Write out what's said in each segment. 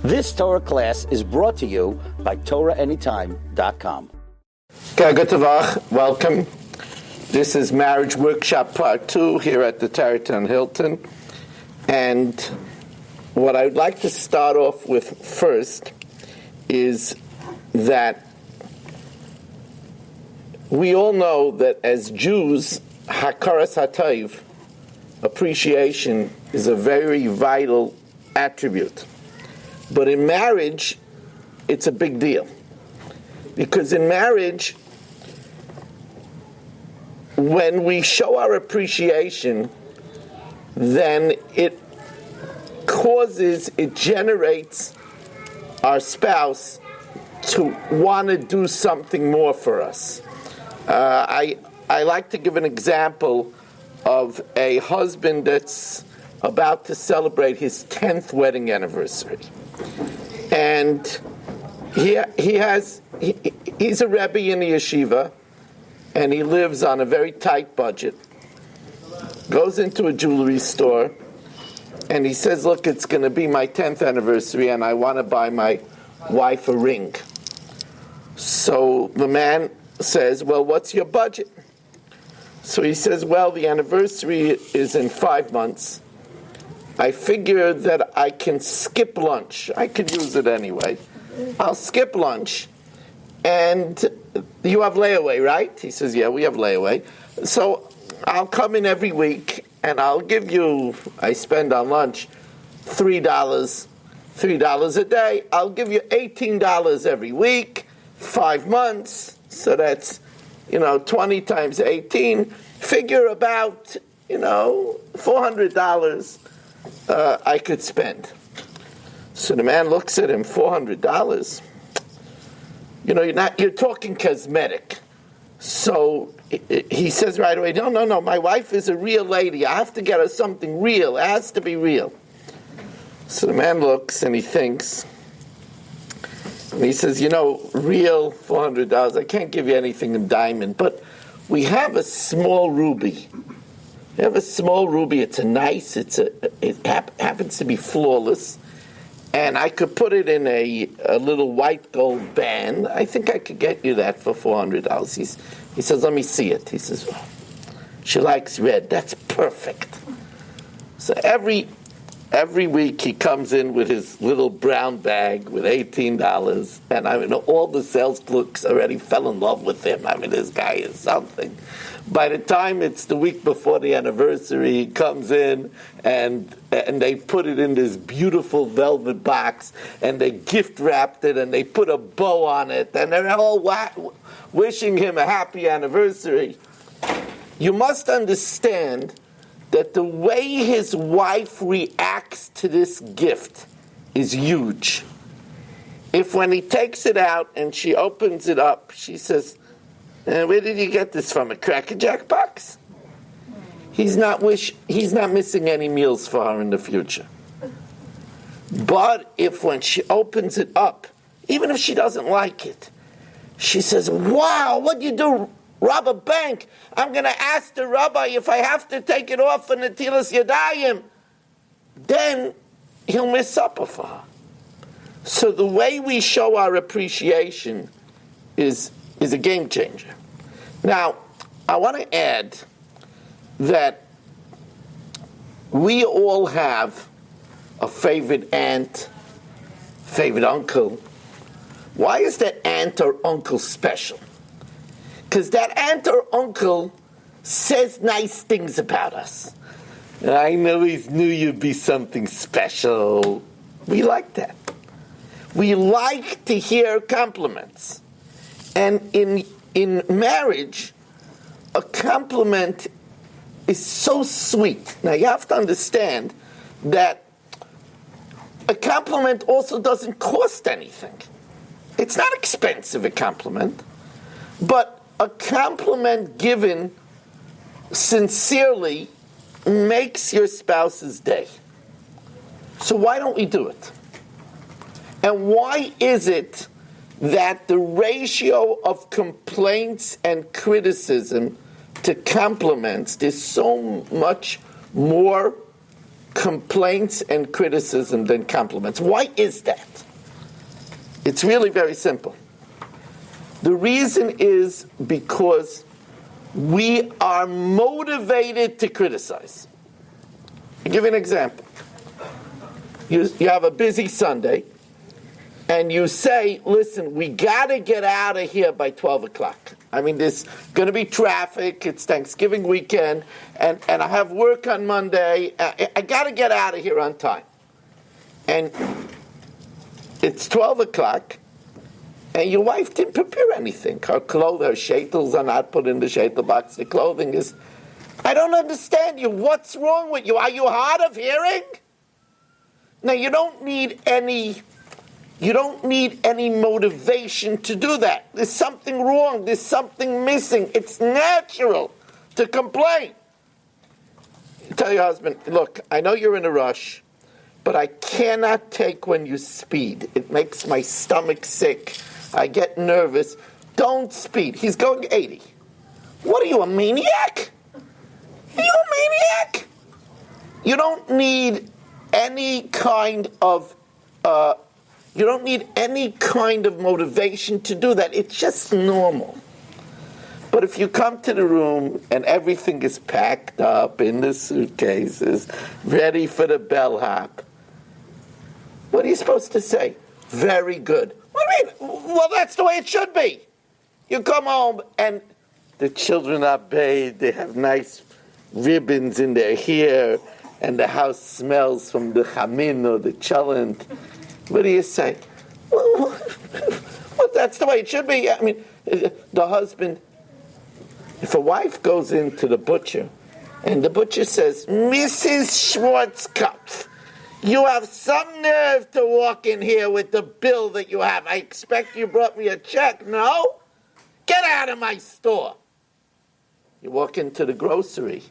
This Torah class is brought to you by TorahAnytime.com. Welcome. This is Marriage Workshop Part 2 here at the Tarleton Hilton. And what I'd like to start off with first is that we all know that as Jews, Hakaras HaTov, appreciation, is a very vital attribute. But in marriage, it's a big deal. Because in marriage, when we show our appreciation, then it generates our spouse to want to do something more for us. I like to give an example of a husband that's about to celebrate his 10th wedding anniversary. And he's a Rebbe in the yeshiva, and he lives on a very tight budget. Goes into a jewelry store, and he says, look, it's going to be my 10th anniversary, and I want to buy my wife a ring. So the man says, well, what's your budget? So he says, well, the anniversary is in 5 months. I figure that I can skip lunch. I could use it anyway. I'll skip lunch. And you have layaway, right? He says, yeah, we have layaway. So I'll come in every week, and I'll give you, I spend on lunch $3 a day. I'll give you $18 every week, 5 months. So that's, 20 times 18. Figure about, $400 I could spend. So the man looks at him, $400. You're talking cosmetic. So he says right away, no, my wife is a real lady. I have to get her something real. It has to be real. So the man looks and he thinks, and he says, real $400, I can't give you anything in diamond, but we have a small ruby. We have a small ruby. It happens to be flawless. And I could put it in a little white gold band. I think I could get you that for $400. He says, let me see it. He says, oh, she likes red. That's perfect. So every week he comes in with his little brown bag with $18. And all the sales clerks already fell in love with him. This guy is something. By the time it's the week before the anniversary, he comes in and they put it in this beautiful velvet box, and they gift wrapped it, and they put a bow on it, and they're all wishing him a happy anniversary. You must understand that the way his wife reacts to this gift is huge. If when he takes it out and she opens it up, she says, where did you get this from? A Cracker Jack box? He's not missing any meals for her in the future. But if when she opens it up, even if she doesn't like it, she says, wow, what'd you do? Rob a bank. I'm going to ask the rabbi if I have to take it off for Netilas Yadayim. Then he'll miss supper for her. So the way we show our appreciation is a game changer. Now, I want to add that we all have a favorite aunt, favorite uncle. Why is that aunt or uncle special? Because that aunt or uncle says nice things about us. I know he knew you'd be something special. We like that. We like to hear compliments. And in marriage, a compliment is so sweet. Now you have to understand that a compliment also doesn't cost anything. It's not expensive, a compliment, but a compliment given sincerely makes your spouse's day. So why don't we do it? And why is it that the ratio of complaints and criticism to compliments is so much more complaints and criticism than compliments. Why is that? It's really very simple. The reason is because we are motivated to criticize. I'll give you an example. You have a busy Sunday, and you say, listen, we got to get out of here by 12 o'clock. I mean, there's going to be traffic, it's Thanksgiving weekend, and I have work on Monday. I got to get out of here on time. And it's 12 o'clock, and your wife didn't prepare anything. Her clothes, her shaitels are not put in the shaitel box. The clothing is... I don't understand you. What's wrong with you? Are you hard of hearing? Now, you don't need any motivation to do that. There's something wrong. There's something missing. It's natural to complain. You tell your husband, look, I know you're in a rush, but I cannot take when you speed. It makes my stomach sick. I get nervous. Don't speed. He's going 80. What are you, a maniac? Are you a maniac? You don't need any kind of motivation to do that. It's just normal. But if you come to the room and everything is packed up in the suitcases, ready for the bellhop, what are you supposed to say? Very good. What do you mean? Well, that's the way it should be. You come home and the children are bathed, they have nice ribbons in their hair, and the house smells from the chamin or the cholent. What do you say? Well, that's the way it should be. I mean, the husband, if a wife goes into the butcher, and the butcher says, Mrs. Schwarzkopf, you have some nerve to walk in here with the bill that you have. I expect you brought me a check. No? Get out of my store. You walk into the grocery.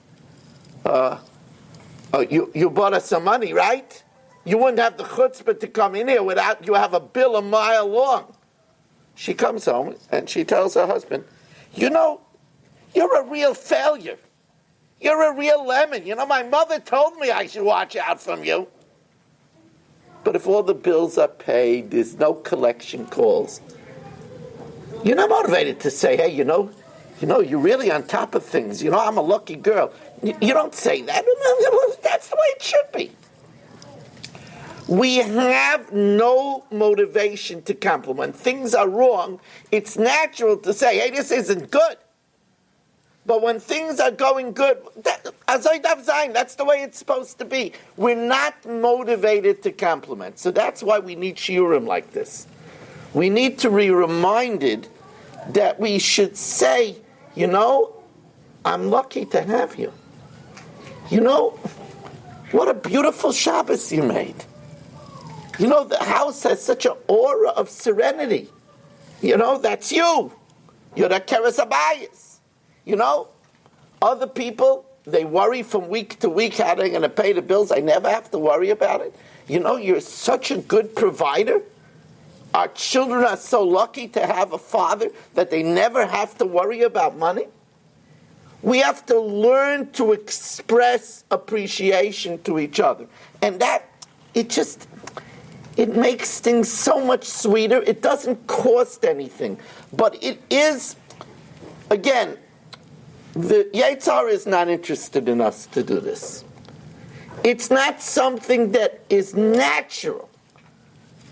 You bought us some money, right? You wouldn't have the chutzpah to come in here without you have a bill a mile long. She comes home and she tells her husband, you know, you're a real failure. You're a real lemon. You know, my mother told me I should watch out from you. But if all the bills are paid, there's no collection calls, you're not motivated to say, hey, you know, you're really on top of things. You know, I'm a lucky girl. You don't say that. That's the way it should be. We have no motivation to compliment. Things are wrong. It's natural to say, hey, this isn't good. But when things are going good, that's the way it's supposed to be. We're not motivated to compliment. So that's why we need shiurim like this. We need to be reminded that we should say, you know, I'm lucky to have you. You know, what a beautiful Shabbos you made. You know, the house has such an aura of serenity. You know, that's you. You're the Keres Abayis. You know, other people, they worry from week to week how they're going to pay the bills. I never have to worry about it. You know, you're such a good provider. Our children are so lucky to have a father that they never have to worry about money. We have to learn to express appreciation to each other. And that, it makes things so much sweeter. It doesn't cost anything. But it is, again, the Yetzer Hara is not interested in us to do this. It's not something that is natural.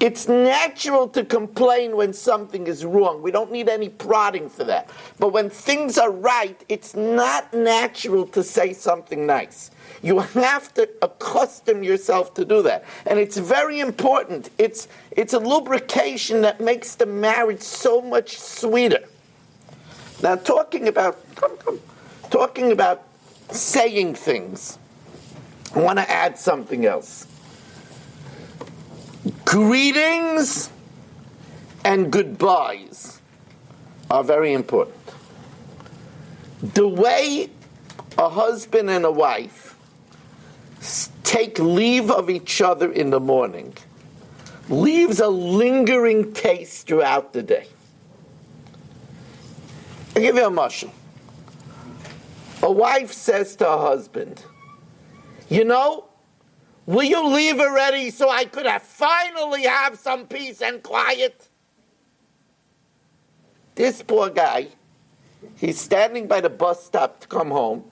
It's natural to complain when something is wrong. We don't need any prodding for that. But when things are right, it's not natural to say something nice. You have to accustom yourself to do that. And it's very important. It's a lubrication that makes the marriage so much sweeter. Now, talking about saying things, I want to add something else. Greetings and goodbyes are very important. The way a husband and a wife take leave of each other in the morning leaves a lingering taste throughout the day. I'll give you a mashal. A wife says to her husband, you know, Will you leave already so I could finally have some peace and quiet? This poor guy, he's standing by the bus stop to come home,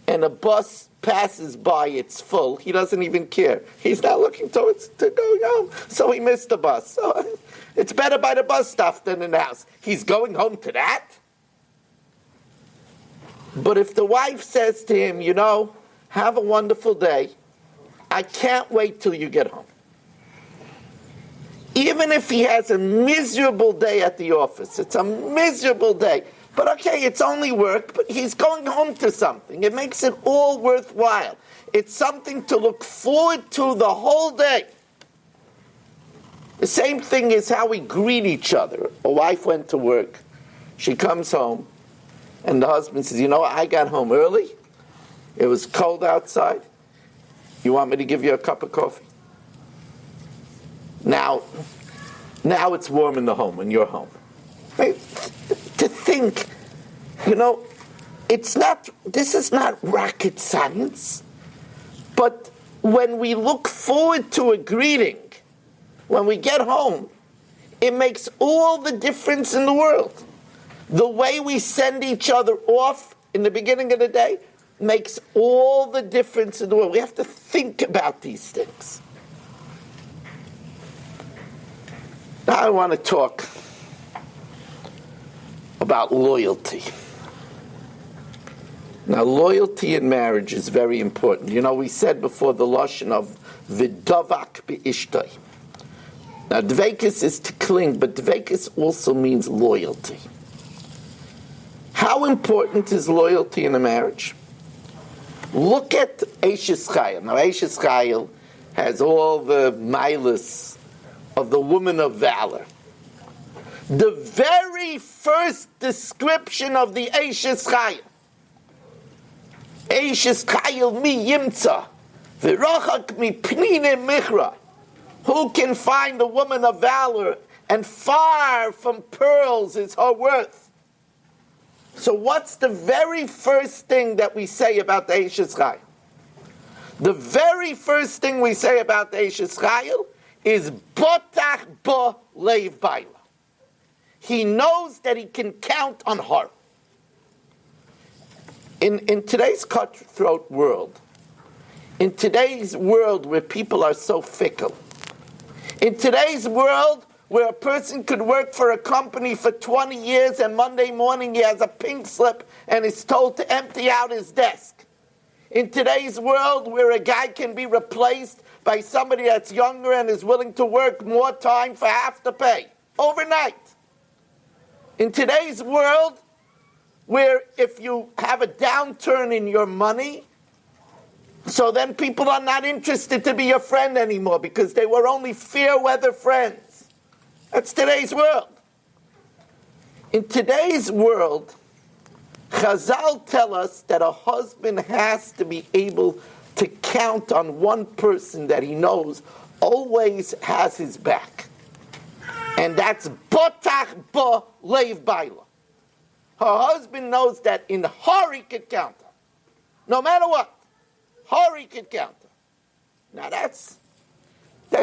and a bus passes by, it's full. He doesn't even care. He's not looking towards to going home, so he missed the bus. So it's better by the bus stop than in the house. He's going home to that? But if the wife says to him, have a wonderful day, I can't wait till you get home. Even if he has a miserable day at the office, it's a miserable day. But okay, it's only work, but he's going home to something. It makes it all worthwhile. It's something to look forward to the whole day. The same thing is how we greet each other. A wife went to work. She comes home, and the husband says, I got home early. It was cold outside. You want me to give you a cup of coffee? Now it's warm in the home when you're home. Right? To think, this is not rocket science, but when we look forward to a greeting, when we get home, it makes all the difference in the world. The way we send each other off in the beginning of the day makes all the difference in the world. We have to think about these things. Now I want to talk about loyalty. Now, loyalty in marriage is very important. We said before the lashon of v'davak be'ishtay. Now, dveikus is to cling, but dveikus also means loyalty. How important is loyalty in a marriage? Look at Eishes Chayil. Now, Eishes Chayil has all the milas of the woman of valor. The very first description of the Eishes Chayil. Eishes Chayil mi yimtza, v'rochak mi pnine michra. Who can find a woman of valor, and far from pearls is her worth? So what's the very first thing that we say about the Eishes Chayil? The very first thing we say about the Eishes Chayil is Botach bo leiv baila. He knows that he can count on her. In today's cutthroat world, in today's world where people are so fickle, in today's world where a person could work for a company for 20 years and Monday morning he has a pink slip and is told to empty out his desk. In today's world where a guy can be replaced by somebody that's younger and is willing to work more time for half the pay, overnight. In today's world where if you have a downturn in your money, so then people are not interested to be your friend anymore because they were only fair weather friends. That's today's world. In today's world, Chazal tell us that a husband has to be able to count on one person that he knows always has his back. And that's Botach bo leiv baila. Her husband knows that in her he could count on. No matter what, her he could count on. Now that's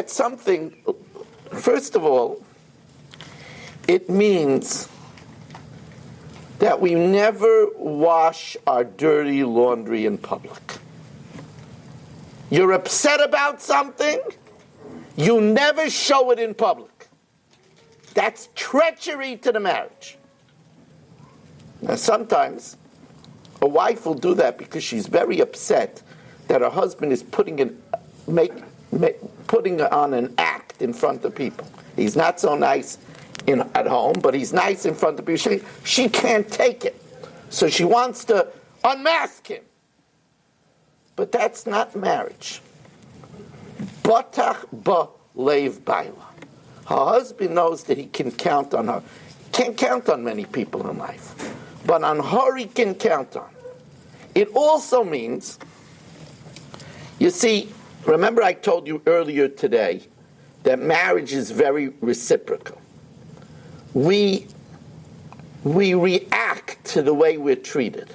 something, first of all, it means that we never wash our dirty laundry in public. You're upset about something, you never show it in public. That's treachery to the marriage. Now sometimes a wife will do that because she's very upset that her husband is putting on an act in front of people. He's not so nice at home, but he's nice in front of people. She can't take it. So she wants to unmask him. But that's not marriage. Botach bo leiv baila. Her husband knows that he can count on her. Can't count on many people in life. But on her he can count on. It also means, you see, remember I told you earlier today that marriage is very reciprocal. We react to the way we're treated.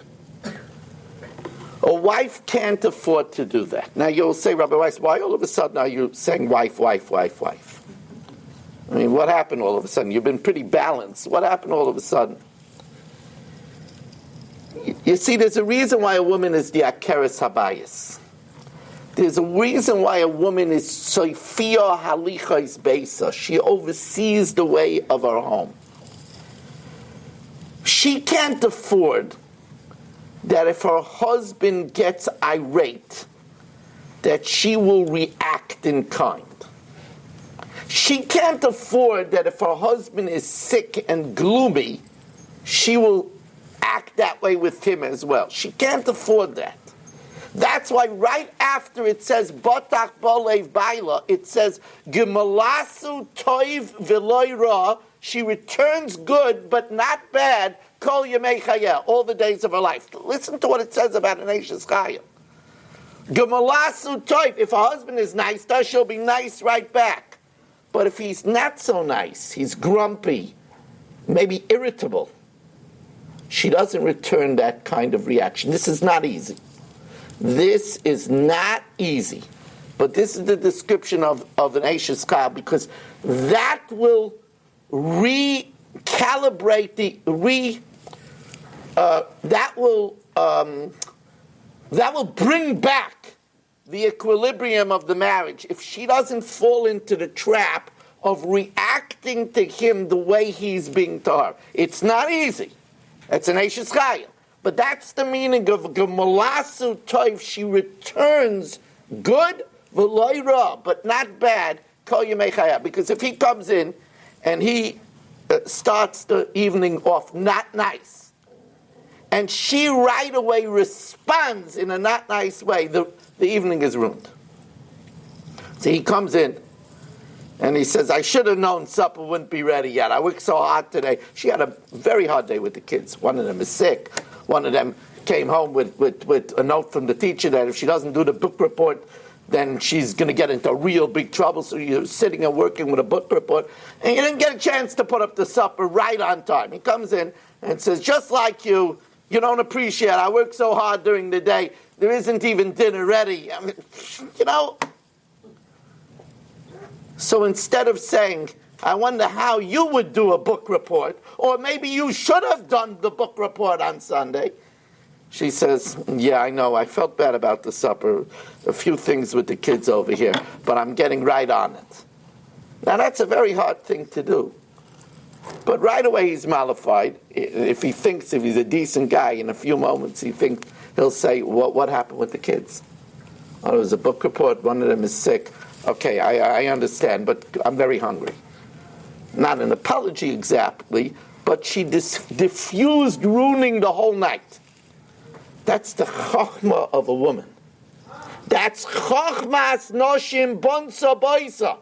A A wife can't afford to do that. Now you'll say, Rabbi Weiss, why all of a sudden are you saying wife, wife, wife, wife? I mean, what happened all of a sudden? You've been pretty balanced. What happened all of a sudden? You see, there's a reason why a woman is the Akeres Habayis. There's a reason why a woman is Soifia Halichais Beisa. She oversees the way of her home. She can't afford that if her husband gets irate, that she will react in kind. She can't afford that if her husband is sick and gloomy, she will act that way with him as well. She can't afford that. That's why right after it says Batach Bolev Baila, it says Gemalasu Toiv Veloy Ra. She returns good but not bad. Kol Yemei Chayah, all the days of her life. Listen to what it says about an Eishes Chayah. Gemalasu Toiv. If her husband is nice to her, she'll be nice right back. But if he's not so nice, he's grumpy, maybe irritable, she doesn't return that kind of reaction. This is not easy. This is not easy. But this is the description of an Eishes Chayah, because that will recalibrate that will bring back the equilibrium of the marriage if she doesn't fall into the trap of reacting to him the way he's being to her. It's not easy. It's an Eishes Chayah. But that's the meaning of Gemalasu Toiv. She returns good, v'loy ra, but not bad, Kol Yemei Chayah. Because if he comes in and he starts the evening off not nice, and she right away responds in a not nice way, the evening is ruined. So he comes in and he says, I should have known supper wouldn't be ready yet. I worked so hard today. She had a very hard day with the kids. One of them is sick. One of them came home with a note from the teacher that if she doesn't do the book report, then she's going to get into real big trouble. So you're sitting and working with a book report, and you didn't get a chance to put up the supper right on time. He comes in and says, just like you don't appreciate it. I work so hard during the day. There isn't even dinner ready. I mean, So instead of saying, I wonder how you would do a book report, or maybe you should have done the book report on Sunday, she says, yeah, I know, I felt bad about the supper, a few things with the kids over here, but I'm getting right on it. Now that's a very hard thing to do. But right away he's mollified. If he's a decent guy, in a few moments he'll say, what happened with the kids? Oh, there was a book report, one of them is sick. Okay, I understand, but I'm very hungry. Not an apology exactly, but she diffused ruining the whole night. That's the chokhmah of a woman. That's chokhmas noshim bonsa boisa.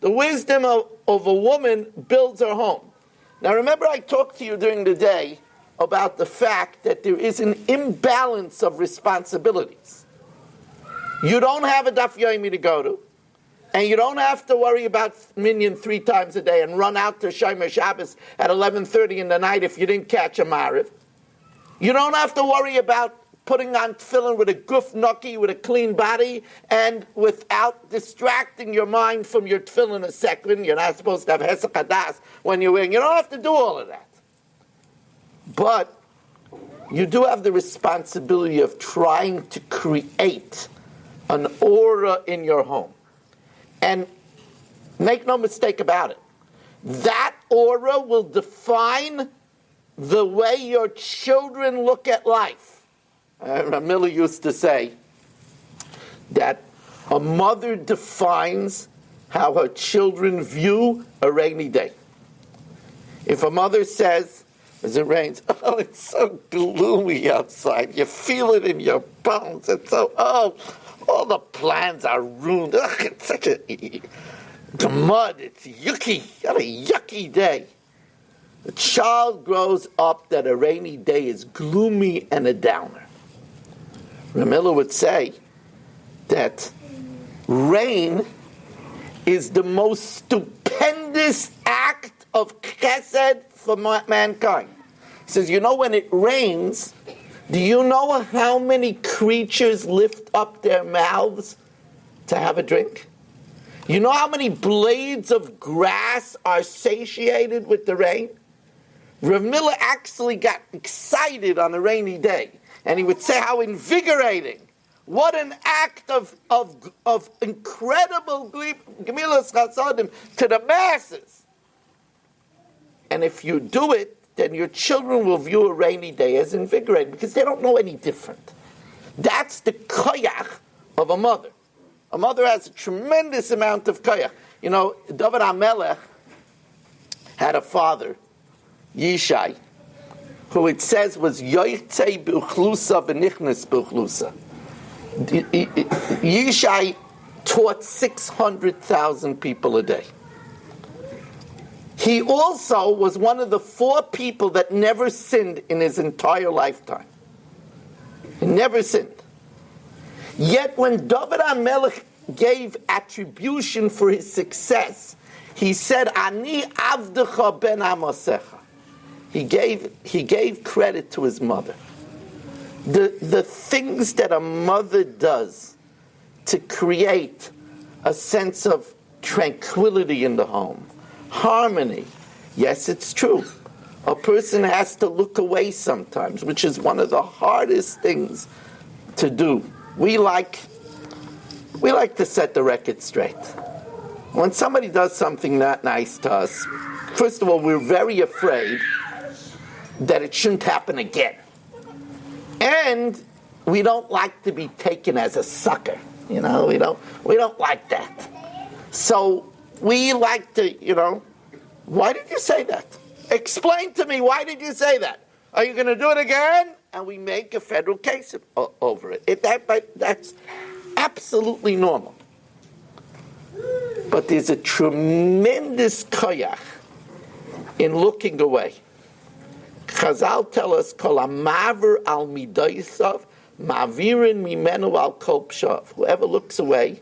The wisdom of a woman builds her home. Now remember I talked to you during the day about the fact that there is an imbalance of responsibilities. You don't have a daf yomi to go to, and you don't have to worry about minyan 3 times a day and run out to Shomer Shabbos at 11:30 in the night if you didn't catch a Mariv. You don't have to worry about putting on tefillin with a guf noki, with a clean body, and without distracting your mind from your tefillin a second. You're not supposed to have hesach hadas when you're wearing. You don't have to do all of that. But you do have the responsibility of trying to create an aura in your home. And make no mistake about it, that aura will define the way your children look at life. Miller used to say that a mother defines how her children view a rainy day. If a mother says, as it rains, oh, it's so gloomy outside, you feel it in your bones, it's so, all the plans are ruined. Ugh, it's such the mud, it's yucky. What a yucky day. The child grows up that a rainy day is gloomy and a downer. Ramila would say that rain is the most stupendous act of chesed for mankind. He says, when it rains, Do you know how many creatures lift up their mouths to have a drink? You know how many blades of grass are satiated with the rain? Rav Miller actually got excited on a rainy day, and he would say how invigorating. What an act of incredible gemilas chasadim to the masses. And if you do it, then your children will view a rainy day as invigorating because they don't know any different. That's the koyach of a mother. A mother has a tremendous amount of koyach. You know, David HaMelech had a father, Yishai, who it says was yoytzei b'uchlusa v'nichnas b'uchlusa. Yishai taught 600,000 people a day. He also was one of the 4 people that never sinned in his entire lifetime. He never sinned. Yet when David HaMelech gave attribution for his success, he said, Ani avdecha ben amosecha. He gave credit to his mother. The things that a mother does to create a sense of tranquility in the home, harmony. Yes, it's true. A person has to look away sometimes, which is one of the hardest things to do. We like to set the record straight. When somebody does something not nice to us, first of all, we're very afraid that it shouldn't happen again. And we don't like to be taken as a sucker. You know, we don't like that. So we like to, why did you say that? Explain to me, why did you say that? Are you going to do it again? And we make a federal case over it. That's absolutely normal. But there's a tremendous koyach in looking away. Chazal tell us, Kol ha'maver al midaisav, ma'avirin mimenu al kol pshav. Whoever looks away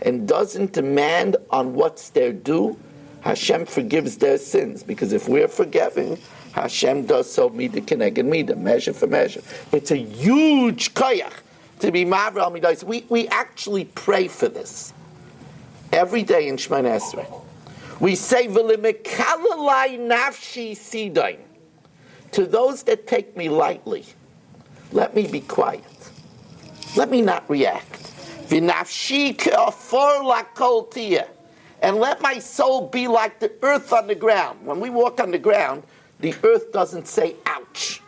and doesn't demand on what's their due, Hashem forgives their sins. Because if we're forgiving, Hashem does so mida keneged mida, measure for measure. It's a huge koyach to be maver al midaisav. We actually pray for this every day in Shemona Esrei. We say, V'lemekalelai nafshi sidain. To those that take me lightly, let me be quiet. Let me not react. V'nafshi ke'afor lakol tiyeh. And let my soul be like the earth on the ground. When we walk on the ground, the earth doesn't say, ouch.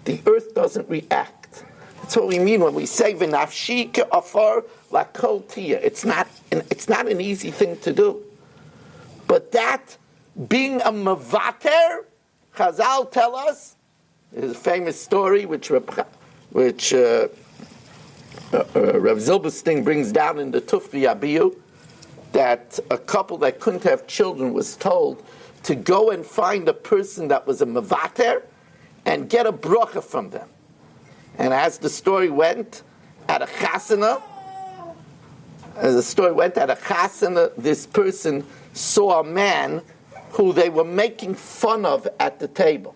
The earth doesn't react. That's what we mean when we say, V'nafshi ke'afor lakol tiyeh. It's not an easy thing to do. But that, being a mevater, Chazal tell us, there's a famous story which Rav Zilberstein brings down in the Tufri Abiyu, that a couple that couldn't have children was told to go and find a person that was a mevater and get a bracha from them. And as the story went, at a chasana, this person saw a man who they were making fun of at the table.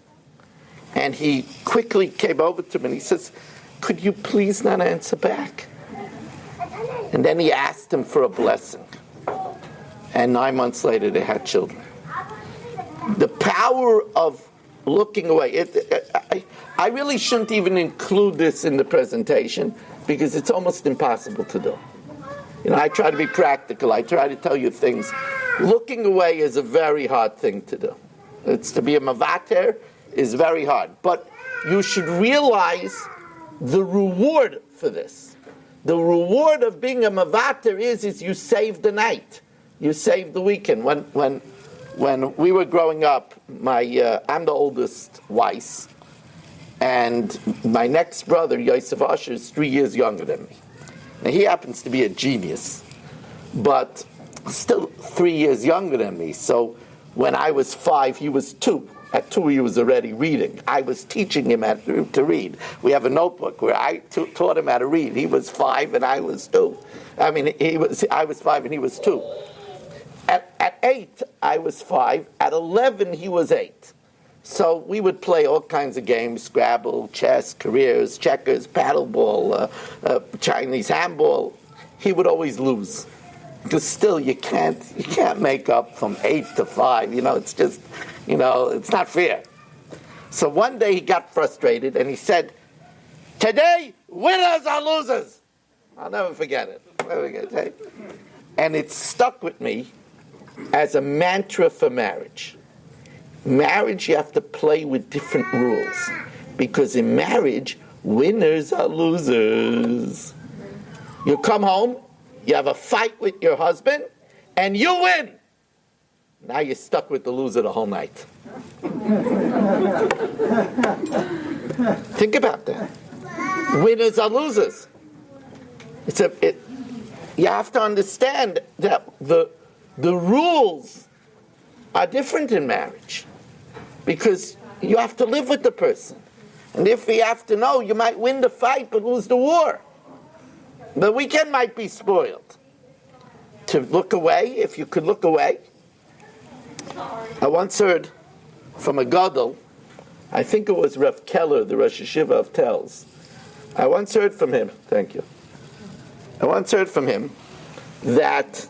And he quickly came over to him and he says, could you please not answer back? And then he asked him for a blessing. And 9 months later they had children. The power of looking away. I really shouldn't even include this in the presentation because it's almost impossible to do. I try to be practical. I try to tell you things. Looking away is a very hard thing to do. It's to be a mevater is very hard. But you should realize the reward for this. The reward of being a mevater is you save the night. You save the weekend. When we were growing up, I'm the oldest Weiss, and my next brother, Yosef Asher, is 3 years younger than me. Now, he happens to be a genius, but still 3 years younger than me. So when I was 5, he was 2. At 2, he was already reading. I was teaching him to read. We have a notebook where I taught him how to read. He was 5 and I was 2. I was 5 and he was 2. At 8, I was 5. At 11, he was 8. So we would play all kinds of games: Scrabble, chess, careers, checkers, paddleball, Chinese handball. He would always lose. Because still you can't make up from 8 to 5. It's just, it's not fair. So one day he got frustrated and he said, "Today, winners are losers." I'll never forget it. And it stuck with me as a mantra for marriage. Marriage, you have to play with different rules. Because in marriage, winners are losers. You come home, you have a fight with your husband, and you win. Now you're stuck with the loser the whole night. Think about that. Winners are losers. You have to understand that the rules are different in marriage because you have to live with the person. And if you have to know, you might win the fight but lose the war. The weekend might be spoiled. To look away, if you could look away. I once heard from a gadol, I think it was Rav Keller, the Rosh Hashiva of Telz. I once heard from him, thank you. I once heard from him that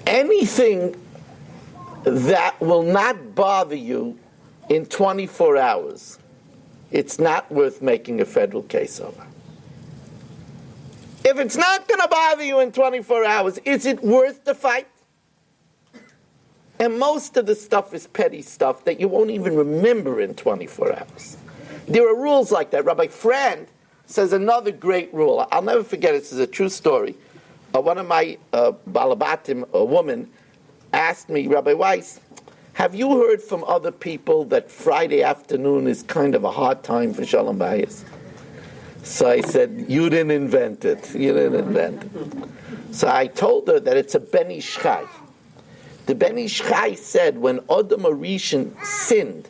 anything that will not bother you in 24 hours, it's not worth making a federal case over. If it's not going to bother you in 24 hours, is it worth the fight? And most of the stuff is petty stuff that you won't even remember in 24 hours. There are rules like that. Rabbi Frand says another great rule. I'll never forget it. This is a true story. One of my balabatim, a woman, asked me, Rabbi Weiss, have you heard from other people that Friday afternoon is kind of a hard time for Shalom Bayis? So I said, you didn't invent it. So I told her that it's a Ben Ish Chai. The Ben Ish Chai said when Adam Arishan sinned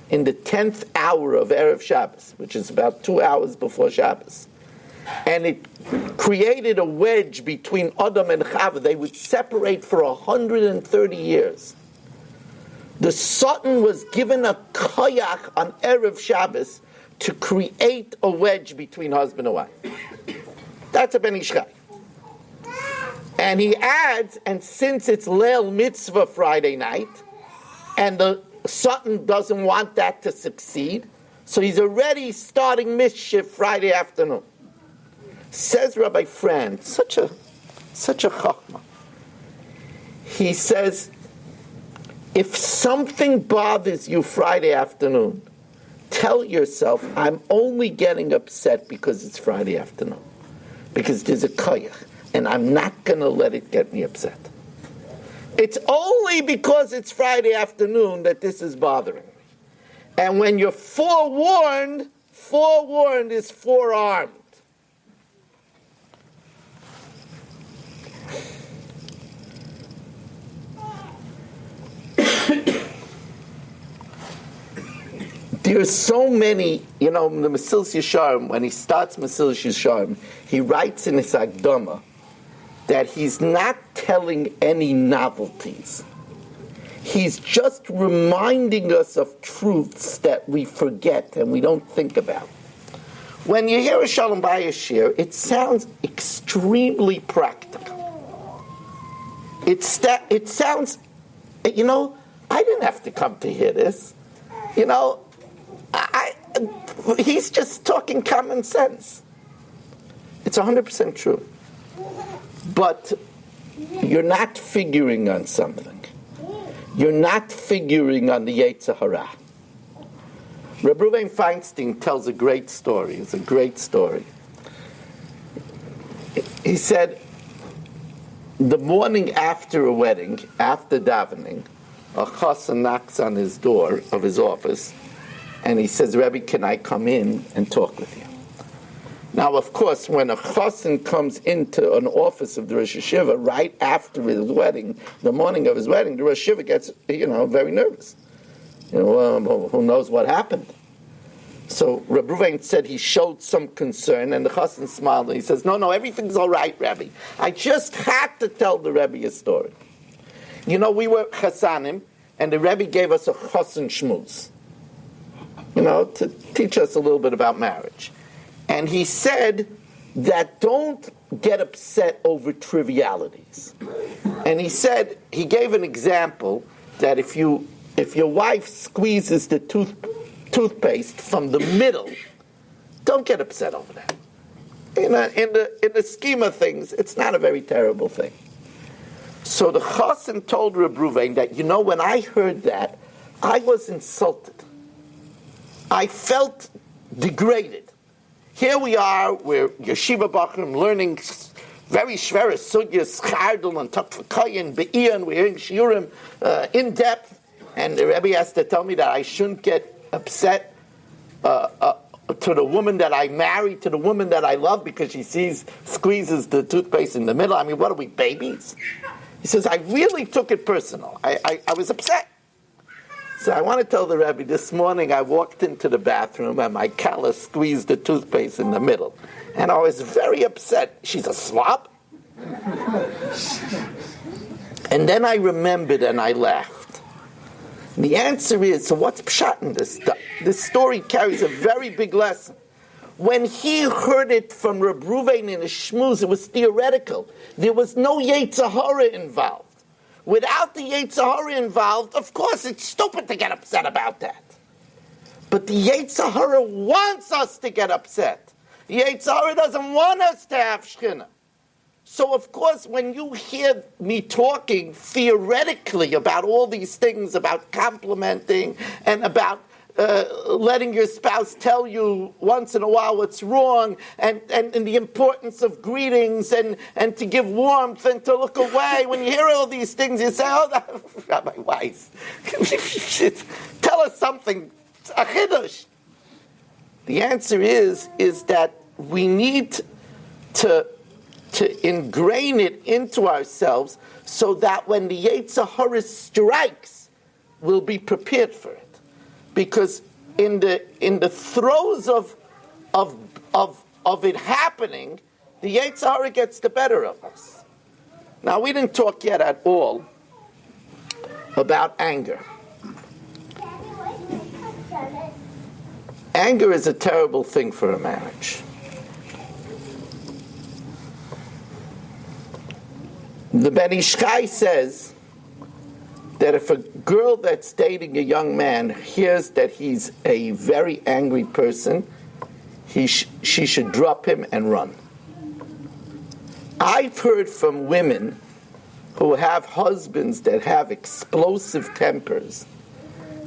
in the 10th hour of Erev Shabbos, which is about 2 hours before Shabbos, and it created a wedge between Adam and Chava, they would separate for 130 years. The Satan was given a koyach on Erev Shabbos to create a wedge between husband and wife. That's a Ben Ish Chai. And he adds, and since it's Leil Mitzvah Friday night, and the Satan doesn't want that to succeed, so he's already starting mischief Friday afternoon. Says Rabbi Frand, such a chachma. He says, if something bothers you Friday afternoon, tell yourself, I'm only getting upset because it's Friday afternoon. Because there's a koyach, and I'm not going to let it get me upset. It's only because it's Friday afternoon that this is bothering me. And when you're forewarned is forearmed. There's so many, the Mesilas Yesharim, when he starts Mesilas Yesharim, he writes in his Akdama that he's not telling any novelties. He's just reminding us of truths that we forget and we don't think about. When you hear a Shalom Bayis shir, it sounds extremely practical. It sounds, I didn't have to come to hear this. He's just talking common sense. It's 100% true. But you're not figuring on something. You're not figuring on the Yetzer Hara. Reb Ruven Feinstein tells a great story. It's a great story. He said, the morning after a wedding, after davening, a chassan knocks on his door of his office, and he says, Rebbe, can I come in and talk with you? Now, of course, when a chassan comes into an office of the Rosh Hashiva right after his wedding, the morning of his wedding, the Rosh Hashiva gets, very nervous. Who knows what happened? So Reb Ruven said he showed some concern, and the chassan smiled, and he says, no, everything's all right, Rebbe. I just had to tell the Rebbe a story. We were chassanim, and the Rebbe gave us a chosen shmuz, to teach us a little bit about marriage. And he said that don't get upset over trivialities. And he gave an example that if your wife squeezes the toothpaste from the middle, don't get upset over that. In the scheme of things, it's not a very terrible thing. So the Chassan told Reb Ruvain that, when I heard that, I was insulted. I felt degraded. Here we are, we're Yeshiva Bachrim learning very shvera sugyas, chardel and takfakayin, be'iyan, we're hearing shiurim in depth, and the Rebbe has to tell me that I shouldn't get upset to the woman that I marry, to the woman that I love, because she squeezes the toothpaste in the middle. I mean, what are we, babies? He says, I really took it personal. I was upset. So I want to tell the Rebbe, this morning I walked into the bathroom and my Kala squeezed the toothpaste in the middle. And I was very upset. She's a slob? And then I remembered and I laughed. The answer is, so what's pshat in this stuff? This story carries a very big lesson. When he heard it from Reb Ruvain in his shmuz, it was theoretical. There was no Yetzer Hara involved. Without the Yetzer Hara involved, of course, it's stupid to get upset about that. But the Yetzer Hara wants us to get upset. The Yetzer Hara doesn't want us to have Shechina. So, of course, when you hear me talking theoretically about all these things, about complimenting and about letting your spouse tell you once in a while what's wrong, and the importance of greetings, and to give warmth and to look away. When you hear all these things, you say, oh, Rabbi Weiss, tell us something, a chiddush. The answer is that we need to ingrain it into ourselves so that when the Yetzer Hara strikes, we'll be prepared for it. Because in the throes of it happening, the Yetzer Hara gets the better of us. Now, we didn't talk yet at all about anger. Anger is a terrible thing for a marriage. The Ben Ish Chai says that if a girl that's dating a young man hears that he's a very angry person, she should drop him and run. I've heard from women who have husbands that have explosive tempers.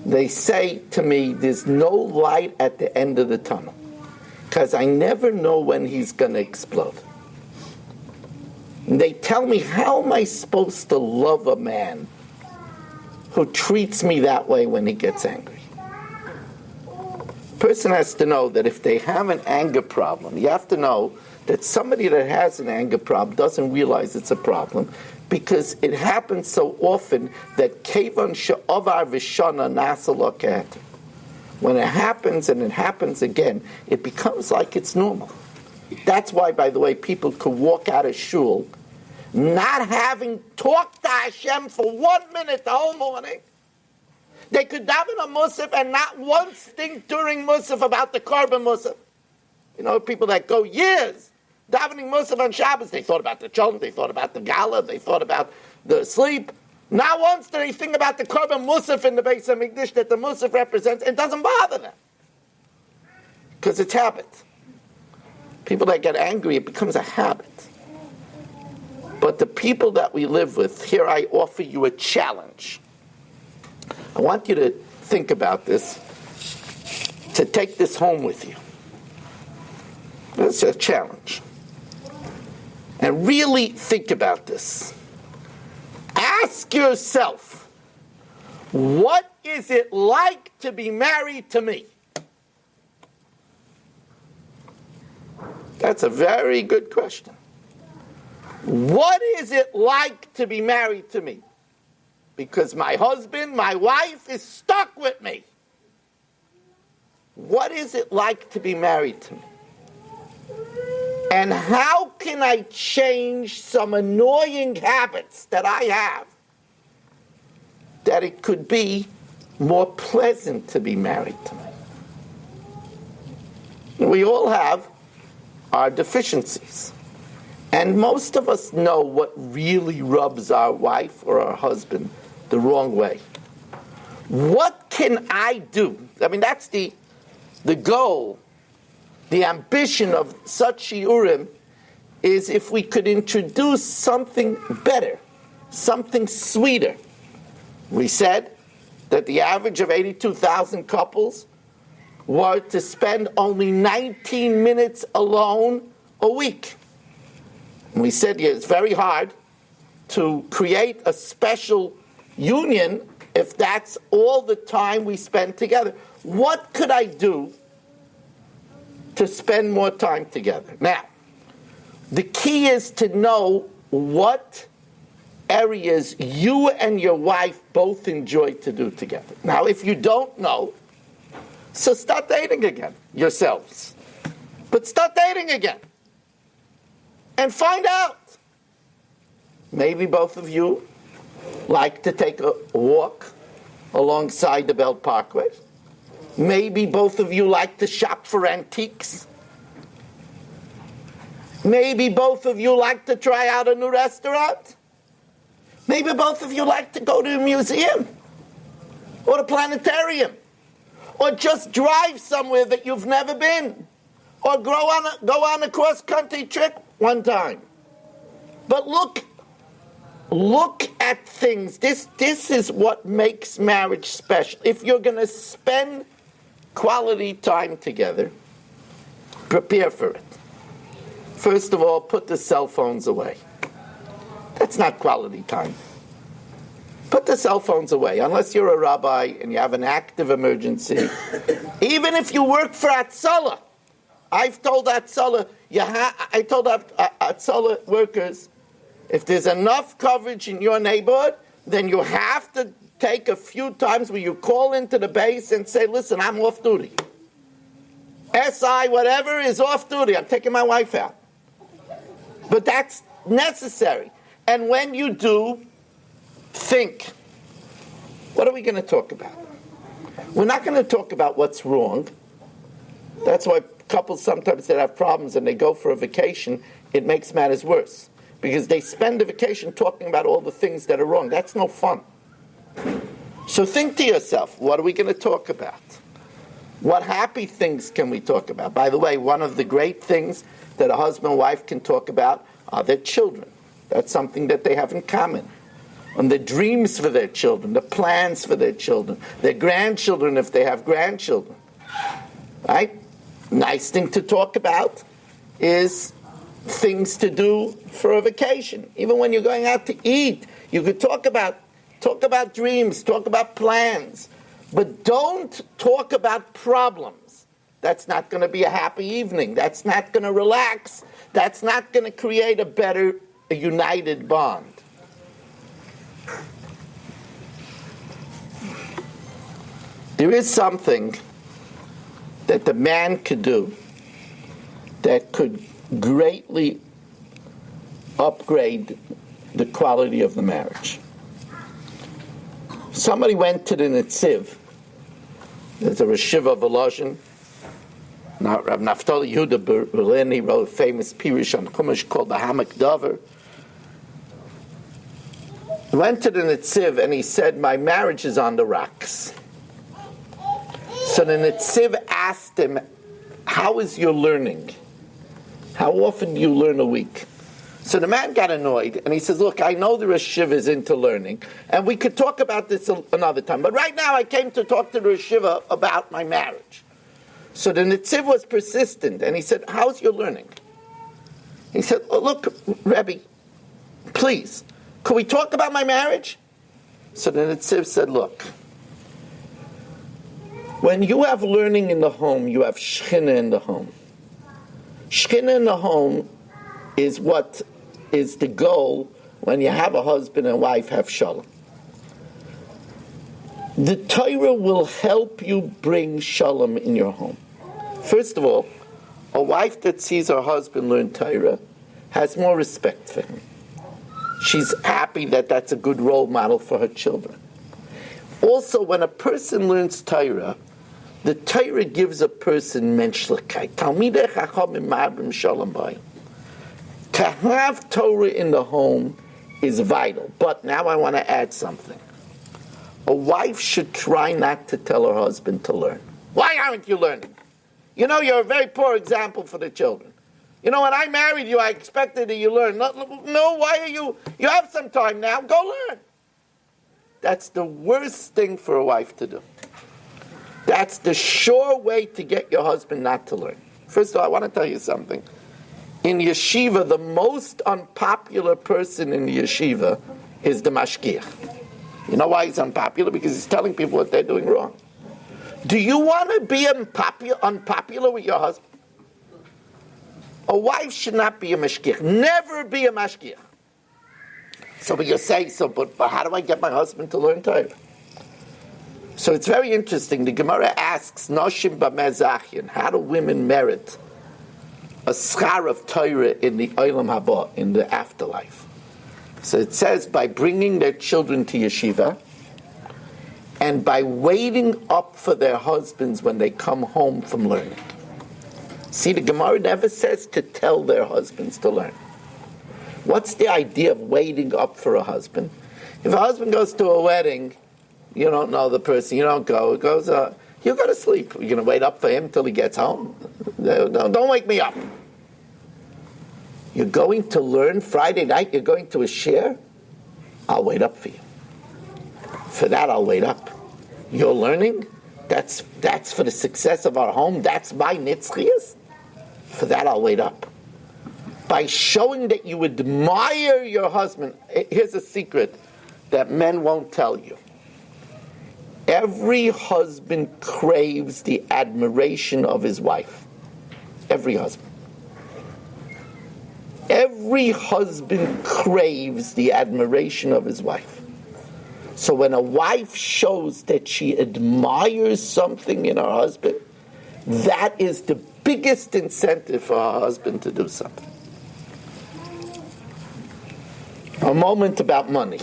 They say to me, there's no light at the end of the tunnel, because I never know when he's going to explode. And they tell me, how am I supposed to love a man who treats me that way when he gets angry? A person has to know that if they have an anger problem, you have to know that somebody that has an anger problem doesn't realize it's a problem, because it happens so often that kevan she'avar v'shana nasa lo keheter. When it happens and it happens again, it becomes like it's normal. That's why, by the way, people could walk out of shul not having talked to Hashem for 1 minute the whole morning. They could daven a musaf and not once think during musaf about the korban musaf. People that go years davening musaf on Shabbos, they thought about the children, they thought about the gala, they thought about the sleep. Not once did they think about the korban musaf in the Beis HaMikdash that the musaf represents. It doesn't bother them, because it's habit. People that get angry, it becomes a habit. But the people that we live with, here I offer you a challenge. I want you to think about this, to take this home with you. It's a challenge. And really think about this. Ask yourself, what is it like to be married to me? That's a very good question. What is it like to be married to me? Because my husband, my wife is stuck with me. What is it like to be married to me? And how can I change some annoying habits that I have that it could be more pleasant to be married to me. We all have our deficiencies. And most of us know what really rubs our wife or our husband the wrong way. What can I do? I mean, that's the goal, the ambition of such shiurim, is if we could introduce something better, something sweeter. We said that the average of 82,000 couples were to spend only 19 minutes alone a week. And we said it's very hard to create a special union if that's all the time we spend together. What could I do to spend more time together? Now, the key is to know what areas you and your wife both enjoy to do together. Now, if you don't know, so start dating again yourselves. But start dating again. And find out. Maybe both of you like to take a walk alongside the Belt Parkway. Maybe both of you like to shop for antiques. Maybe both of you like to try out a new restaurant. Maybe both of you like to go to a museum or the planetarium, or just drive somewhere that you've never been, or go on a cross-country trip one time. But look at things. This is what makes marriage special. If you're going to spend quality time together, prepare for it. First of all, put the cell phones away. That's not quality time. Put the cell phones away, unless you're a rabbi and you have an active emergency. Even if you work for Hatzalah. I've told Hatzalah, I told Hatzalah workers, if there's enough coverage in your neighborhood, then you have to take a few times where you call into the base and say, listen, I'm off duty. SI, whatever, is off duty. I'm taking my wife out. But that's necessary. And when you do, think, what are we going to talk about? We're not going to talk about what's wrong. That's why couples sometimes that have problems and they go for a vacation, it makes matters worse. Because they spend the vacation talking about all the things that are wrong. That's no fun. So think to yourself, what are we going to talk about? What happy things can we talk about? By the way, one of the great things that a husband and wife can talk about are their children. That's something that they have in common. And the dreams for their children, the plans for their children, their grandchildren if they have grandchildren. Right? Nice thing to talk about is things to do for a vacation. Even when you're going out to eat, you could talk about dreams, talk about plans. But don't talk about problems. That's not going to be a happy evening. That's not going to relax. That's not going to create a united bond. There is something that the man could do that could greatly upgrade the quality of the marriage. Somebody went to the Netziv. There's a Reshiva Volozhin. Now, Rav Naftali Yehuda Berlin, he wrote a famous Pirush on Chumash called the Hamak Dover. He went to the Netziv and he said, my marriage is on the rocks. So the Netziv asked him, how is your learning? How often do you learn a week? So the man got annoyed, and he says, look, I know the Rosh Yeshiva is into learning, and we could talk about this another time, but right now I came to talk to the Rosh Yeshiva about my marriage. So the Netziv was persistent, and he said, how's your learning? He said, oh, look, Rebbe, please, could we talk about my marriage? So the Netziv said, look, when you have learning in the home, you have Shechina in the home. Shechina in the home is what is the goal when you have a husband and wife have shalom. The Torah will help you bring shalom in your home. First of all, a wife that sees her husband learn Torah has more respect for him. She's happy that that's a good role model for her children. Also, when a person learns Torah, the Torah gives a person menschlichkeit. Talmidei Chachamim Ma'abrim Shalom Bayim. To have Torah in the home is vital. But now I want to add something. A wife should try not to tell her husband to learn. Why aren't you learning? You know, you're a very poor example for the children. You know, when I married you, I expected that you learn. No, why are you? You have some time now. Go learn. That's the worst thing for a wife to do. That's the sure way to get your husband not to learn. First of all, I want to tell you something. In yeshiva, the most unpopular person in the yeshiva is the mashgiach. You know why he's unpopular? Because he's telling people what they're doing wrong. Do you want to be unpopular with your husband? A wife should not be a mashgiach. Never be a mashgiach. So, but you're saying so, but how do I get my husband to learn Torah? So it's very interesting. The Gemara asks, Noshim b'mezachyin, how do women merit a schar of Torah in the Olam Haba, in the afterlife? So it says by bringing their children to yeshiva and by waiting up for their husbands when they come home from learning. See, the Gemara never says to tell their husbands to learn. What's the idea of waiting up for a husband? If a husband goes to a wedding, you don't know the person, you don't go, it goes, you go to sleep. You're going to wait up for him till he gets home? Don't wake me up. You're going to learn Friday night, you're going to a share? I'll wait up for you. For that, I'll wait up. You're learning? That's for the success of our home. That's my nitzchias. For that, I'll wait up. By showing that you admire your husband, here's a secret that men won't tell you. Every husband craves the admiration of his wife. Every husband. Every husband craves the admiration of his wife. So when a wife shows that she admires something in her husband, that is the biggest incentive for her husband to do something. A moment about money.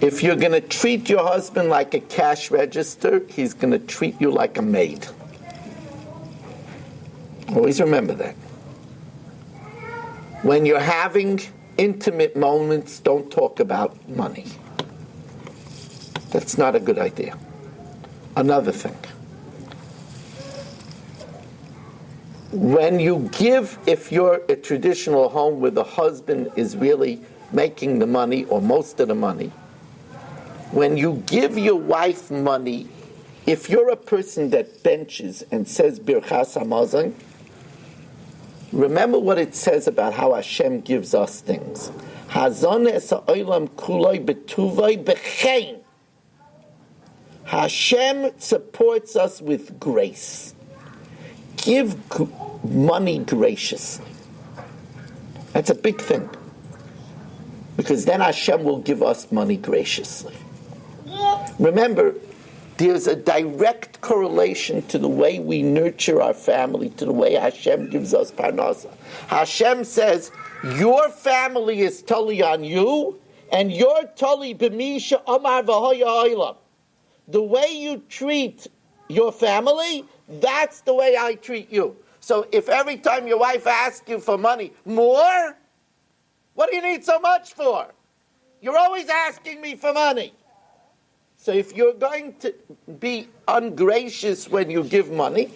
If you're going to treat your husband like a cash register, he's going to treat you like a maid. Always remember that. When you're having intimate moments, don't talk about money. That's not a good idea. Another thing. When you give, if you're a traditional home where the husband is really making the money or most of the money, when you give your wife money, if you're a person that benches and says Birchas Hamazon, remember what it says about how Hashem gives us things. Hazon es ha'olam kuloi betuvoi bechein. Hashem supports us with grace. Give money graciously. That's a big thing. Because then Hashem will give us money graciously. Remember, there's a direct correlation to the way we nurture our family, to the way Hashem gives us parnasa. Hashem says, your family is totally on you, and you're totally b'misha amar v'hoya oilam. The way you treat your family, that's the way I treat you. So if every time your wife asks you for money, more? What do you need so much for? You're always asking me for money. So if you're going to be ungracious when you give money,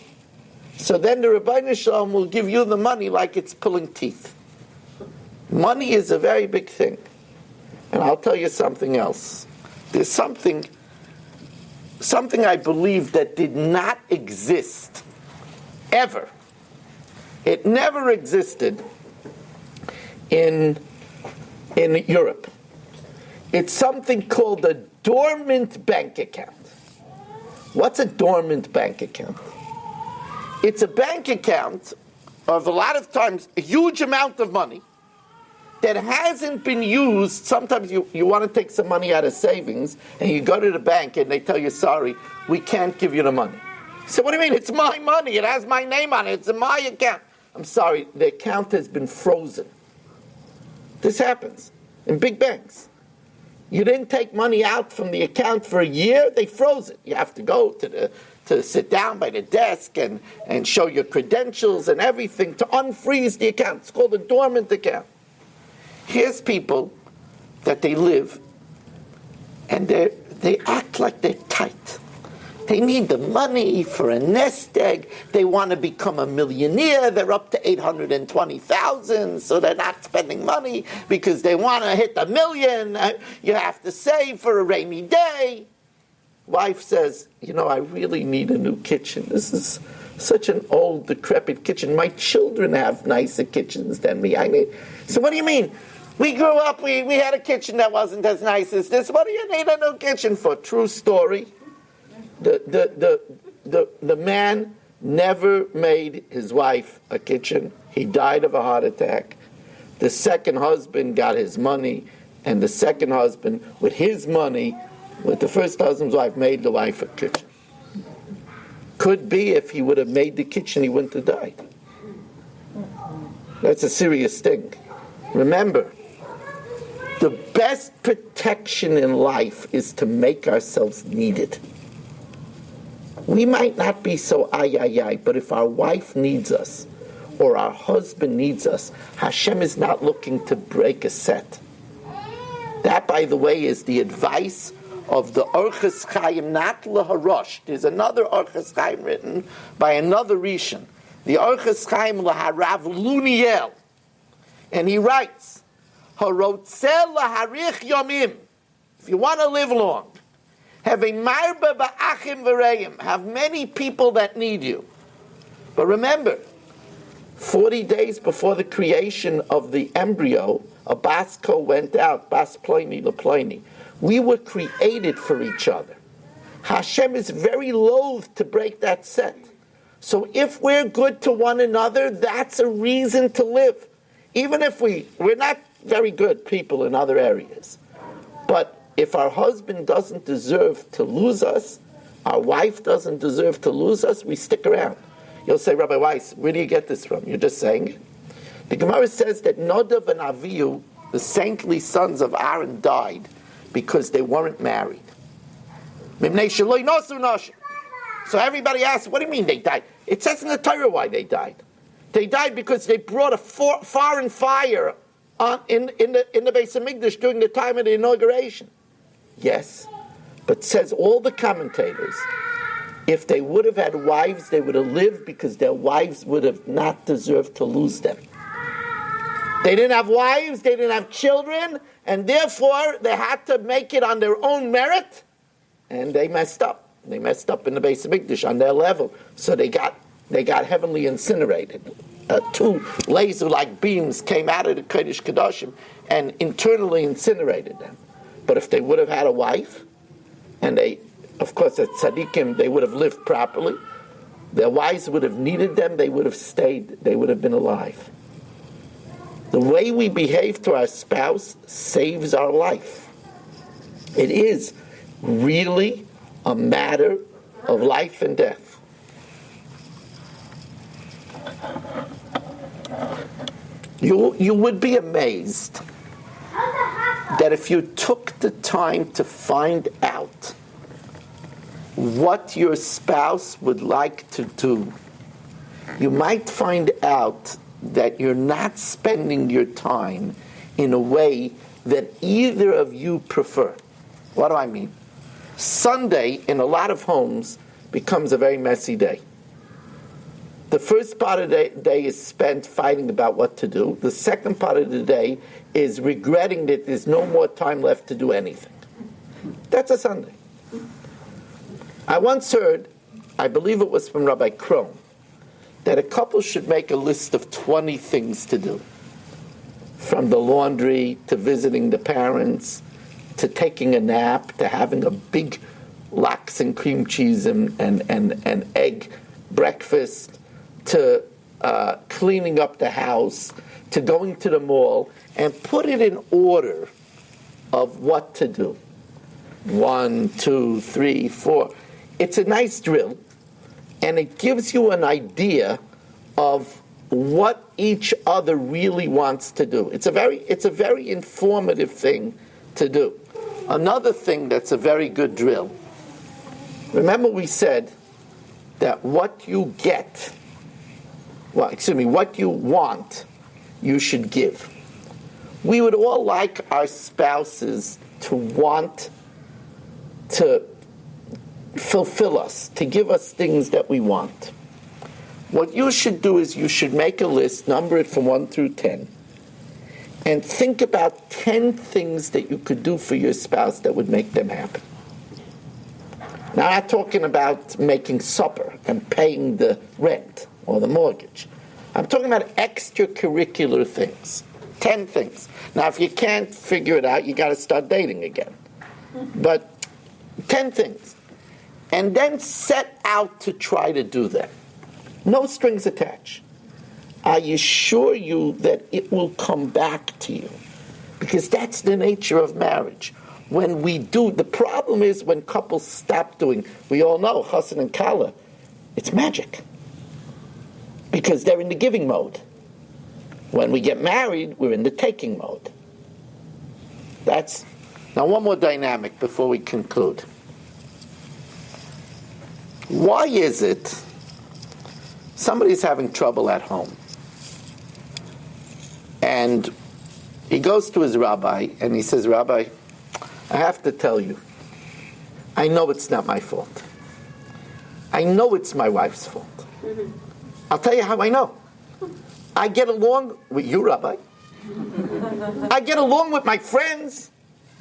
so then the Rebbeinu Shalom will give you the money like it's pulling teeth. Money is a very big thing. And I'll tell you something else. There's something I believe that did not exist ever. It never existed in Europe. It's something called a dormant bank account. What's a dormant bank account? It's a bank account of a lot of times a huge amount of money that hasn't been used. Sometimes you want to take some money out of savings and you go to the bank and they tell you, sorry, we can't give you the money. So what do you mean? It's my money. It has my name on it. It's in my account. I'm sorry, the account has been frozen. This happens in big banks. You didn't take money out from the account for a year, they froze it. You have to go to sit down by the desk and show your credentials and everything to unfreeze the account. It's called a dormant account. Here's people that they live and they act like they're tight. They need the money for a nest egg. They want to become a millionaire. They're up to 820,000, so they're not spending money because they want to hit $1 million. You have to save for a rainy day. Wife says, I really need a new kitchen. This is such an old, decrepit kitchen. My children have nicer kitchens than me. So what do you mean? We grew up, we had a kitchen that wasn't as nice as this. What do you need a new kitchen for? True story. The man never made his wife a kitchen. He died of a heart attack. The second husband got his money, and the second husband, with his money, with the first husband's wife, made the wife a kitchen. Could be if he would have made the kitchen, he wouldn't have died. That's a serious thing. Remember, the best protection in life is to make ourselves needed. We might not be so but if our wife needs us or our husband needs us, Hashem is not looking to break a set. That, by the way, is the advice of the Orchos Chaim, not Laharosh. There's another Orchos Chaim written by another Rishon, the Orchos Chaim Laharav Luniel. And he writes, Harotzeh laharich yomim, if you want to live long, have a marba ba'achim v'reim, have many people that need you. But remember, 40 days before the creation of the embryo, a basko went out, bas ploini leploini. We were created for each other. Hashem is very loath to break that set. So if we're good to one another, that's a reason to live. Even if we're not very good people in other areas. But if our husband doesn't deserve to lose us, our wife doesn't deserve to lose us, we stick around. You'll say, Rabbi Weiss, where do you get this from? You're just saying it. The Gemara says that Nadav and Avihu, the saintly sons of Aaron, died because they weren't married. So everybody asks, what do you mean they died? It says in the Torah why they died. They died because they brought a foreign fire in the Beis Hamikdash during the time of the inauguration. Yes, but says all the commentators, if they would have had wives, they would have lived because their wives would have not deserved to lose them. They didn't have wives, they didn't have children, and therefore they had to make it on their own merit, and they messed up. They messed up in the Beis Hamikdash on their level, so they got heavenly incinerated. Two laser-like beams came out of the Kodesh Kodashim and internally incinerated them. But if they would have had a wife, and they, of course, at tzaddikim, they would have lived properly, their wives would have needed them, they would have stayed, they would have been alive. The way we behave to our spouse saves our life. It is really a matter of life and death. You would be amazed that if you took the time to find out what your spouse would like to do, you might find out that you're not spending your time in a way that either of you prefer. What do I mean? Sunday, in a lot of homes, becomes a very messy day. The first part of the day is spent fighting about what to do. The second part of the day is regretting that there's no more time left to do anything. That's a Sunday. I once heard, I believe it was from Rabbi Krohn, that a couple should make a list of 20 things to do. From the laundry, to visiting the parents, to taking a nap, to having a big lox and cream cheese and egg breakfast, to cleaning up the house, to going to the mall, and put it in order of what to do. 1, 2, 3, 4. It's a nice drill, and it gives you an idea of what each other really wants to do. It's a very informative thing to do. Another thing that's a very good drill. Remember we said that what you want, you should give. We would all like our spouses to want to fulfill us, to give us things that we want. What you should do is you should make a list, number it from 1 through 10, and think about 10 things that you could do for your spouse that would make them happy. Now, I'm not talking about making supper and paying the rent or the mortgage. I'm talking about extracurricular things. 10 things. Now, if you can't figure it out, you got to start dating again. But 10 things. And then set out to try to do them. No strings attached. I assure you that it will come back to you. Because that's the nature of marriage. When we do, the problem is when couples stop doing, we all know, chassan and kala, it's magic. Because they're in the giving mode. When we get married, we're in the taking mode. Now one more dynamic before we conclude. Why is it somebody's having trouble at home? And he goes to his rabbi and he says, Rabbi, I have to tell you, I know it's not my fault. I know it's my wife's fault. I'll tell you how I know. I get along with you, Rabbi. I get along with my friends.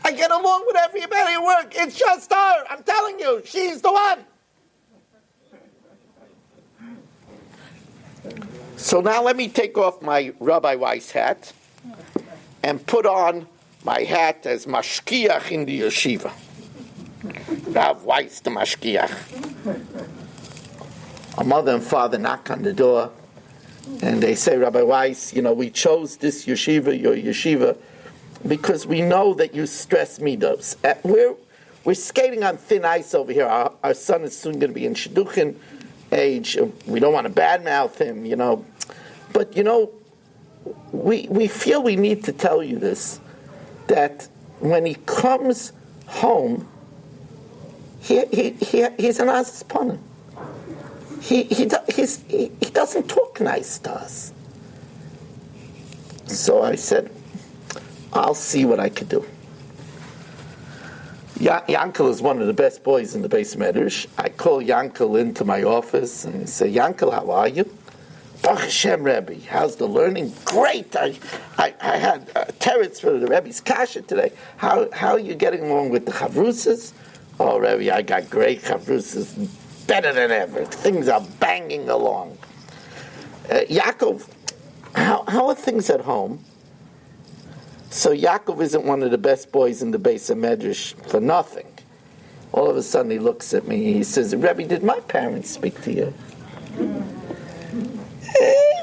I get along with everybody at work. It's just her. I'm telling you, she's the one. So now let me take off my Rabbi Weiss hat and put on my hat as mashkiach in the yeshiva. Rav Weiss, the mashkiach. Our mother and father knock on the door, and they say, Rabbi Weiss, we chose this yeshiva, your yeshiva, because we know that you stress midos. We're skating on thin ice over here. Our son is soon going to be in shidduchin age. We don't want to badmouth him, But, we feel we need to tell you this, that when he comes home, he's an aspanim. He doesn't talk nice to us. So I said, I'll see what I could do. Yankel is one of the best boys in the Beis Medrash. I call Yankel into my office and say, Yankel, how are you? Baruch Hashem, Rebbe. How's the learning? Great. I had teretz for the Rebbe's kasha today. How are you getting along with the chavrusas? Oh, Rebbe, I got great chavrusas. Better than ever. Things are banging along. Yaakov, how are things at home? So Yaakov isn't one of the best boys in the Beis Medrash for nothing. All of a sudden he looks at me, he says, Rebbe, did my parents speak to you?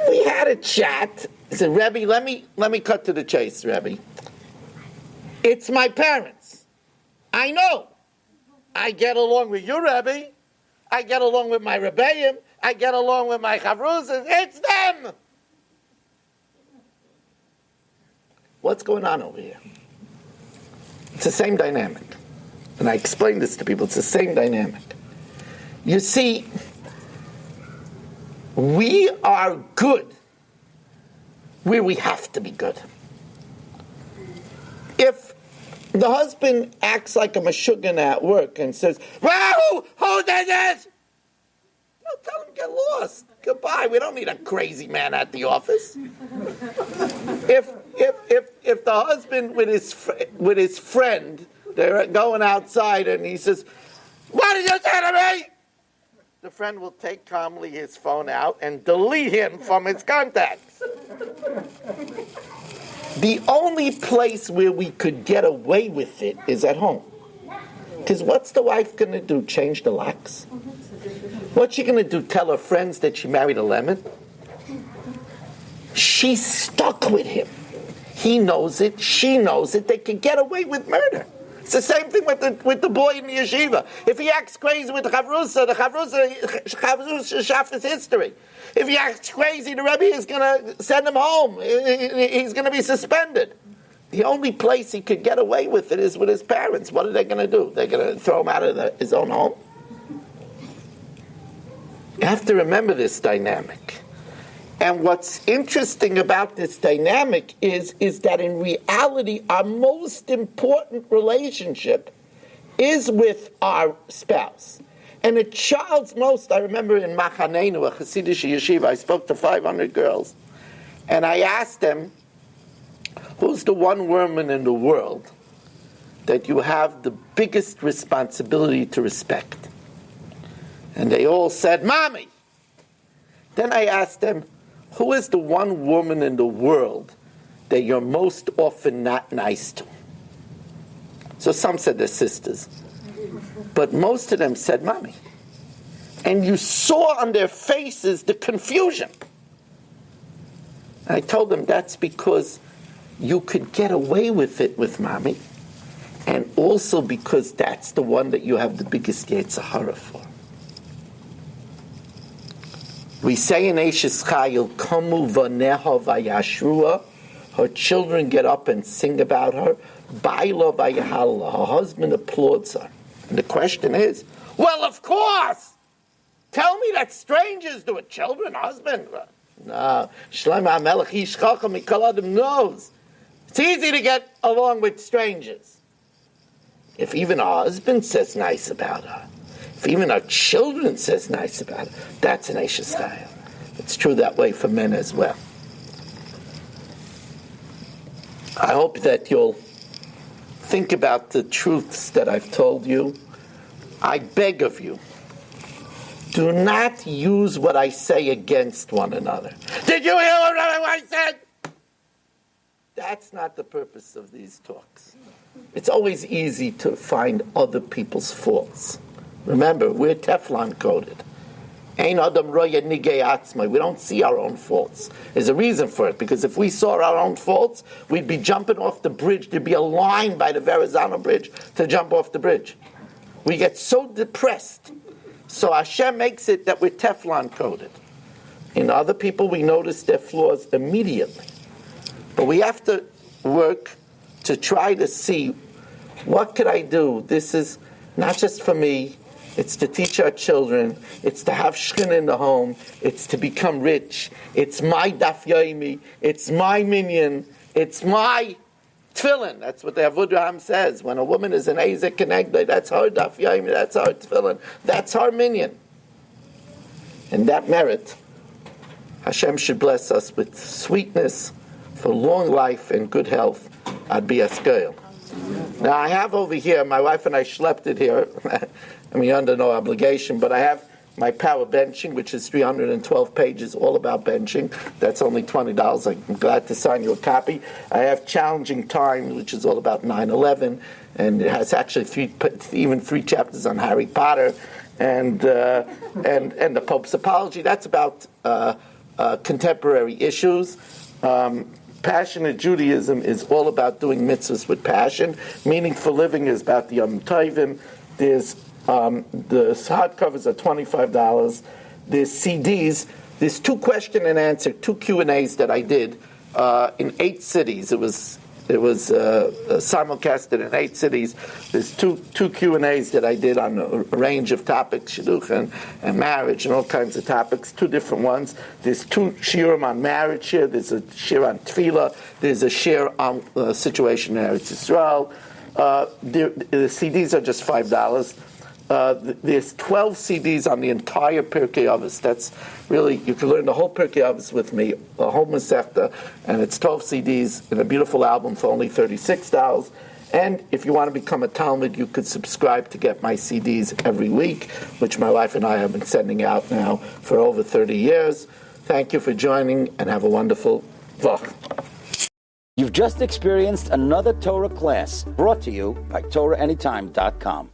We had a chat. He said, Rebbe, let me cut to the chase, Rebbe. It's my parents. I know. I get along with you, Rebbe. I get along with my Rebbeim. I get along with my Chavruzas. It's them! What's going on over here? It's the same dynamic. And I explain this to people. It's the same dynamic. You see, we are good where we have to be good. If the husband acts like a meshuggah at work and says, "Well, who did this?" No, tell him get lost. Goodbye. We don't need a crazy man at the office. If the husband with his friend, they're going outside and he says, "What did you say to me?" The friend will take calmly his phone out and delete him from his contacts. The only place where we could get away with it is at home. Because what's the wife going to do? Change the locks? What's she going to do? Tell her friends that she married a lemon? She's stuck with him. He knows it. She knows it. They can get away with murder. It's the same thing with the boy in the yeshiva. If he acts crazy with the chavrusa shafts history. If he acts crazy, the Rebbe is going to send him home. He's going to be suspended. The only place he could get away with it is with his parents. What are they going to do? They're going to throw him out of his own home? You have to remember this dynamic. And what's interesting about this dynamic is that in reality, our most important relationship is with our spouse. And a child's most, I remember in Machanenu, a Hasidic yeshiva, I spoke to 500 girls, and I asked them, who's the one woman in the world that you have the biggest responsibility to respect? And they all said, Mommy. Then I asked them, who is the one woman in the world that you're most often not nice to? So some said their sisters. But most of them said Mommy. And you saw on their faces the confusion. I told them that's because you could get away with it with Mommy, and also because that's the one that you have the biggest Yetzer Hara for. We say in Eishes Chayil, Komu v'neha v'yashrua, her children get up and sing about her, Baila v'yahalla, her husband applauds her. And the question is, well, of course! Tell me that strangers do it, children, husband. No, Shlomo HaMelech Ish Chacham Mikol Adam knows. It's easy to get along with strangers. If even our husband says nice about her, if even our children says nice about her, that's an Eishes Chayil. It's true that way for men as well. I hope that you'll think about the truths that I've told you. I beg of you, do not use what I say against one another. Did you hear what I said? That's not the purpose of these talks. It's always easy to find other people's faults. Remember, we're Teflon coated. Ein adam roya nigei atzmai. We don't see our own faults. There's a reason for it, because if we saw our own faults, we'd be jumping off the bridge. There'd be a line by the Verrazano Bridge to jump off the bridge. We get so depressed. So Hashem makes it that we're Teflon coated. In other people, we notice their flaws immediately. But we have to work to try to see, what could I do? This is not just for me. It's to teach our children. It's to have shchina in the home. It's to become rich. It's my daf yomi. It's my minyan. It's my tefillin. That's what the Avudraham says. When a woman is an Ezek Kenegdai, that's her daf yomi. That's her tefillin. That's her minyan. And that merit, Hashem should bless us with sweetness, for long life and good health. Ad bias goyel. Now I have over here, my wife and I schlepped it here. I mean, under no obligation, but I have my Power Benching, which is 312 pages, all about benching. That's only $20. I'm glad to sign you a copy. I have Challenging Times, which is all about 9/11, and it has actually even three chapters on Harry Potter and the Pope's Apology. That's about contemporary issues. Passionate Judaism is all about doing mitzvahs with passion. Meaningful Living is about the Yom Tovim. There's the hardcovers are $25. There's CDs. There's two question and answer, two Q&As that I did in 8 cities. It was simulcasted in 8 cities. There's two Q&As that I did on a range of topics, shidduch and marriage and all kinds of topics, 2 different ones. There's 2 shiurim on marriage here. There's a shiur on tefillah. There's a shiur on situation in Eretz Yisrael. The CDs are just $5. There's 12 CDs on the entire Pirkei Avos. That's really, you can learn the whole Pirkei Avos with me, the whole Masechta, and it's 12 CDs in a beautiful album for only $36. And if you want to become a Talmud, you could subscribe to get my CDs every week, which my wife and I have been sending out now for over 30 years. Thank you for joining, and have a wonderful Vach. You've just experienced another Torah class brought to you by TorahAnytime.com.